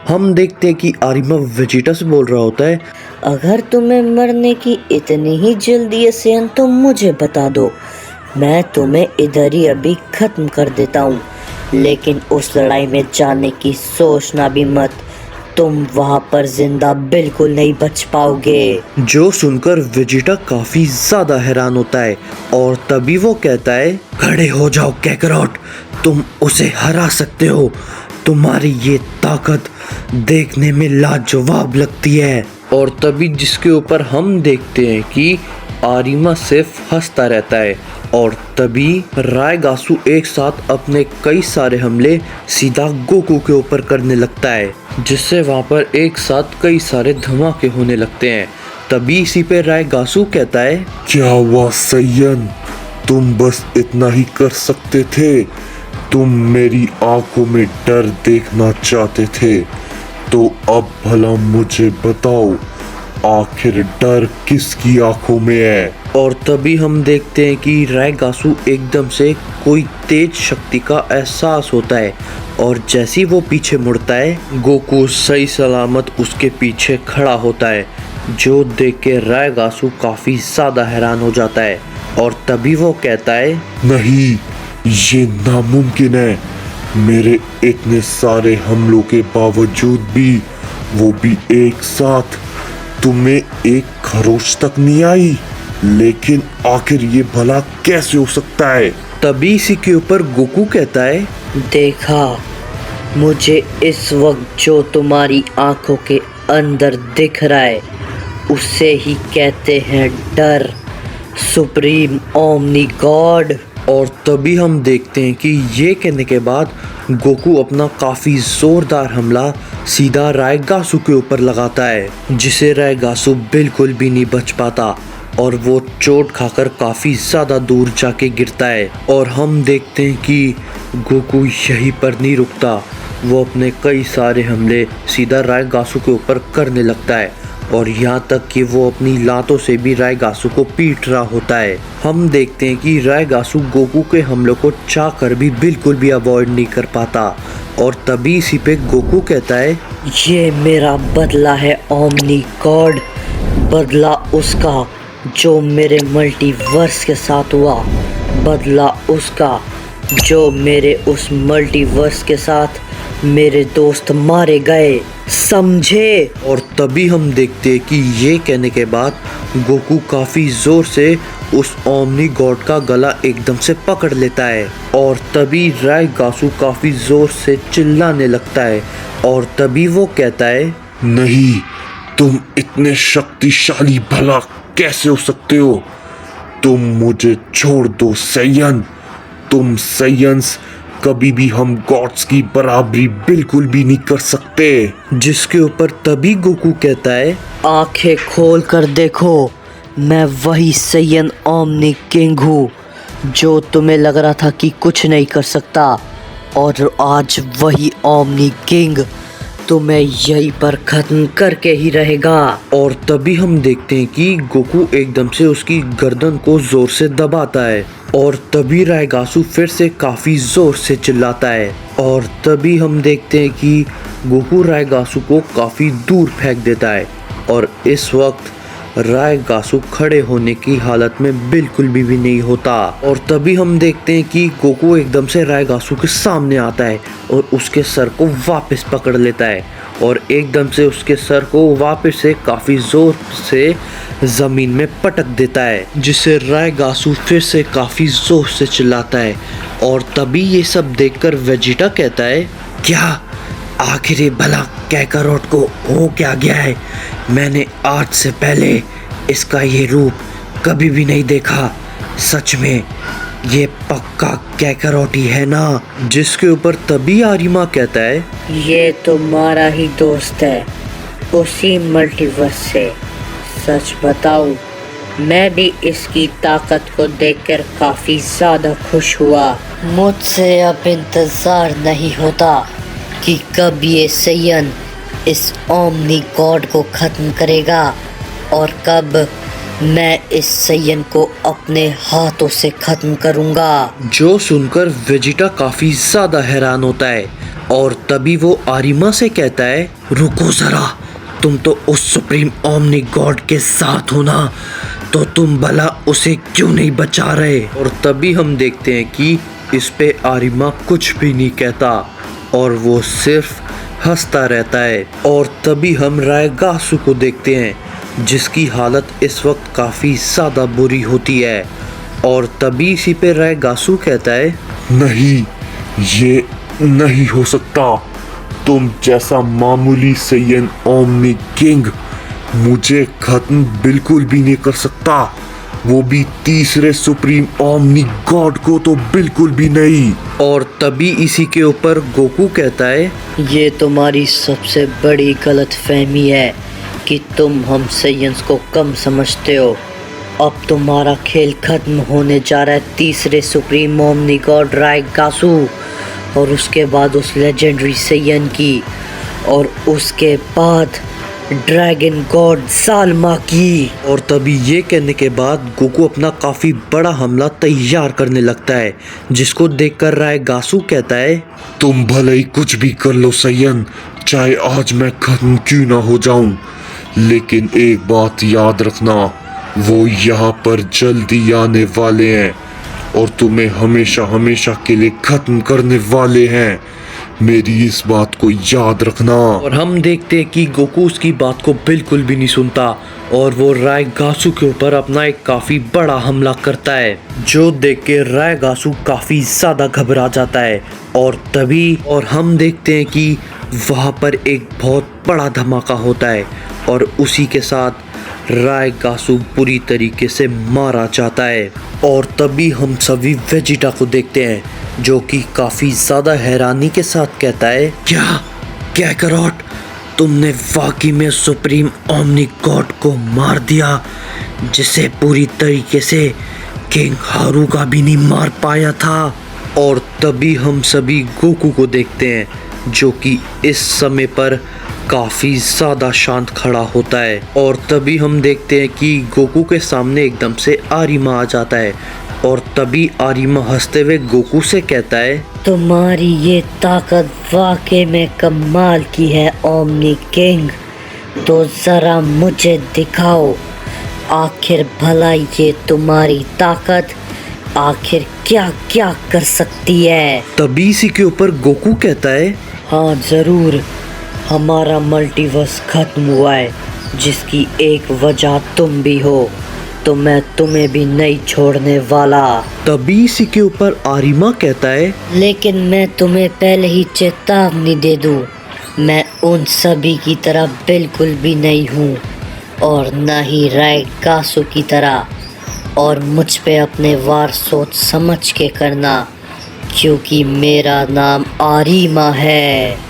हम देखते हैं कि आरिमा वेजिटा से बोल रहा होता है, अगर तुम्हें मरने की इतनी ही जल्दी है सेयन तो मुझे बता दो, मैं तुम्हें इधर ही अभी खत्म कर देता हूँ। लेकिन उस लड़ाई में जाने की सोचना भी मत, तुम वहाँ पर जिंदा बिल्कुल नहीं बच पाओगे। जो सुनकर वेजिटा काफी ज्यादा हैरान होता है और तभी वो कहता है, खड़े हो जाओ कैकरॉट, तुम उसे हरा सकते हो, तुम्हारी ये ताकत देखने में लाजवाब लगती है। और तभी जिसके ऊपर हम देखते हैं कि आरिमा सिर्फ हंसता रहता है और तभी रायगासु एक साथ अपने कई सारे हमले सीधा गोकू के ऊपर करने लगता है, जिससे वहाँ पर एक साथ कई सारे धमाके होने लगते हैं। तभी इसी पे रायगासु कहता है, क्या हुआ सैयन, तुम बस इतना ही कर सकते थे? तुम मेरी आंखों में डर देखना चाहते थे, तो अब भला मुझे बताओ, आखिर डर किसकी आंखों में है? और तभी हम देखते हैं कि रायगासु एकदम से कोई तेज शक्ति का एहसास होता है और जैसे ही वो पीछे मुड़ता है, गोकू सही सलामत उसके पीछे खड़ा होता है, जो देख के रायगासु काफी ज्यादा हैरान हो जाता है। और तभी वो कहता है, नहीं, ये नामुमकिन है। मेरे इतने सारे हमलों के बावजूद भी, वो भी एक साथ, तुम्हें एक खरोच तक नहीं आई। लेकिन आखिर ये भला कैसे हो सकता है? तभी इसी के ऊपर गोकू कहता है, देखा, मुझे इस वक्त जो तुम्हारी आंखों के अंदर दिख रहा है उसे ही कहते हैं डर, सुप्रीम ओमनी गॉड। और तभी हम देखते हैं कि ये कहने के बाद गोकू अपना काफ़ी ज़ोरदार हमला सीधा रायगासु के ऊपर लगाता है, जिसे रायगासु बिल्कुल भी नहीं बच पाता और वो चोट खाकर काफ़ी ज़्यादा दूर जाके गिरता है। और हम देखते हैं कि गोकू यहीं पर नहीं रुकता, वो अपने कई सारे हमले सीधा रायगासु के ऊपर करने लगता है और यहाँ तक कि वो अपनी लातों से भी रायगासु को पीट रहा होता है। हम देखते हैं कि रायगासु गोकू के हमलों को चाह कर भी बिल्कुल भी अवॉइड नहीं कर पाता। और तभी इसी पे गोकू कहता है, ये मेरा बदला है ओमनी गॉड, बदला उसका जो मेरे मल्टीवर्स के साथ हुआ, बदला उसका जो मेरे उस मल्टीवर्स के साथ मेरे दोस्त मारे गए, समझे? और तभी हम देखते हैं कि ये कहने के बाद गोकू काफ़ी ज़ोर से उस ओमनी गॉड का गला एकदम से पकड़ लेता है और तभी रायगासु काफ़ी ज़ोर से चिल्लाने लगता है। और तभी वो कहता है, नहीं, तुम इतने शक्तिशाली भला कैसे हो सकते हो? तुम मुझे छोड़ दो सैयन, तुम सैयंस कभी भी हम गॉड्स की बराबरी बिल्कुल भी नहीं कर सकते। जिसके ऊपर तभी गोकू कहता है, आंखें खोल कर देखो, मैं वही सैयन ओमनी किंग हूँ जो तुम्हें लग रहा था कि कुछ नहीं कर सकता, और आज वही ओमनी किंग तुम्हें यहीं पर खत्म करके ही रहेगा। और तभी हम देखते हैं कि गोकू एकदम से उसकी गर्दन को जोर से दबाता है और तभी रायगासु फिर से काफ़ी ज़ोर से चिल्लाता है। और तभी हम देखते हैं कि गोकू रायगासु को काफ़ी दूर फेंक देता है और इस वक्त रायगासु खड़े होने की हालत में बिल्कुल भी नहीं होता। और तभी हम देखते हैं कि गोकू एकदम से रायगासु के सामने आता है और उसके सर को वापस पकड़ लेता है और एकदम से उसके सर को वापस से काफ़ी ज़ोर से ज़मीन में पटक देता है, जिससे रायगासु फिर से काफ़ी ज़ोर से चिल्लाता है। और तभी ये सब देखकर वेजिटा कहता है, क्या आखिर ये भला कैकरॉट को हो क्या गया है? मैंने आज से पहले इसका ये रूप कभी भी नहीं देखा, सच में ये पक्का कैकरॉट ही है ना? जिसके ऊपर तभी आरिमा कहता है, ये तुम्हारा ही दोस्त है उसी मल्टीवर्स से। सच बताऊं, मैं भी इसकी ताकत को देखकर काफी ज्यादा खुश हुआ। मुझसे अब इंतजार नहीं होता कि कब ये सैयन इस ओमनी गॉड को खत्म करेगा और कब मैं इस सैयन को अपने हाथों से खत्म करूंगा। जो सुनकर वेजिटा काफ़ी ज़्यादा हैरान होता है और तभी वो आरिमा से कहता है, रुको जरा, तुम तो उस सुप्रीम ओमनी गॉड के साथ हो ना, तो तुम भला उसे क्यों नहीं बचा रहे। और तभी हम देखते हैं कि इस पे आरिमा कुछ भी नहीं कहता और वो सिर्फ हंसता रहता है। और तभी हम रायगासु को देखते हैं जिसकी हालत इस वक्त काफ़ी ज़्यादा बुरी होती है। और तभी इसी पे रायगासु कहता है, नहीं, ये नहीं हो सकता। तुम जैसा मामूली सैयन ओमनी किंग मुझे खत्म बिल्कुल भी नहीं कर सकता, वो भी तीसरे सुप्रीम ओमनी गॉड को तो बिल्कुल भी नहीं। और तभी इसी के ऊपर गोकू कहता है, ये तुम्हारी सबसे बड़ी गलतफहमी है कि तुम हम सैयंस को कम समझते हो। अब तुम्हारा खेल खत्म होने जा रहा है तीसरे सुप्रीम ओमनी गॉड रायगासु, और उसके बाद उस लेजेंडरी सैयन की, और उसके बाद ड्रैगन गॉड जालमा की। और तभी ये कहने के बाद गोकू अपना काफ़ी बड़ा हमला तैयार करने लगता है, जिसको देखकर रायगासु कहता है, तुम भले ही कुछ भी कर लो सैयन, चाहे आज मैं खत्म क्यों ना हो जाऊं, लेकिन एक बात याद रखना, वो यहाँ पर जल्दी आने वाले हैं और तुम्हें हमेशा हमेशा के लिए खत्म करने वाले हैं। मेरी इस बात को याद रखना। और हम देखते हैं कि गोकू उसकी बात को बिल्कुल भी नहीं सुनता और वो रायगासु के ऊपर अपना एक काफ़ी बड़ा हमला करता है, जो देख के रायगासु काफ़ी ज़्यादा घबरा जाता है। और तभी हम देखते हैं कि वहाँ पर एक बहुत बड़ा धमाका होता है और उसी के साथ रायगासु पूरी तरीके से मारा जाता है। और तभी हम सभी वेजिटा को देखते हैं जो कि काफ़ी ज़्यादा हैरानी के साथ कहता है, क्या करोट, तुमने वाकई में सुप्रीम ओमनी गॉड को मार दिया, जिसे पूरी तरीके से किंग हारुका भी नहीं मार पाया था। और तभी हम सभी गोकू को देखते हैं जो कि इस समय पर काफ़ी ज़्यादा शांत खड़ा होता है। और तभी हम देखते हैं कि गोकू के सामने एकदम से आरिमा आ जाता है और तभी आरिमा हंसते हुए गोकू से कहता है, तुम्हारी ये ताकत वाकई में कमाल की है ओमनी किंग, तो ज़रा मुझे दिखाओ, आखिर भला ये तुम्हारी ताकत आखिर क्या क्या कर सकती है। तभी इसी के ऊपर गोकू कहता है, हाँ ज़रूर, हमारा मल्टीवर्स खत्म हुआ है जिसकी एक वजह तुम भी हो, तो मैं तुम्हें भी नहीं छोड़ने वाला। तभी इसी के ऊपर आरिमा कहता है, लेकिन मैं तुम्हें पहले ही चेतावनी दे दूं, मैं उन सभी की तरह बिल्कुल भी नहीं हूँ और न ही रायगासु की तरह, और मुझ पे अपने वार सोच समझ के करना, क्योंकि मेरा नाम आरिमा है।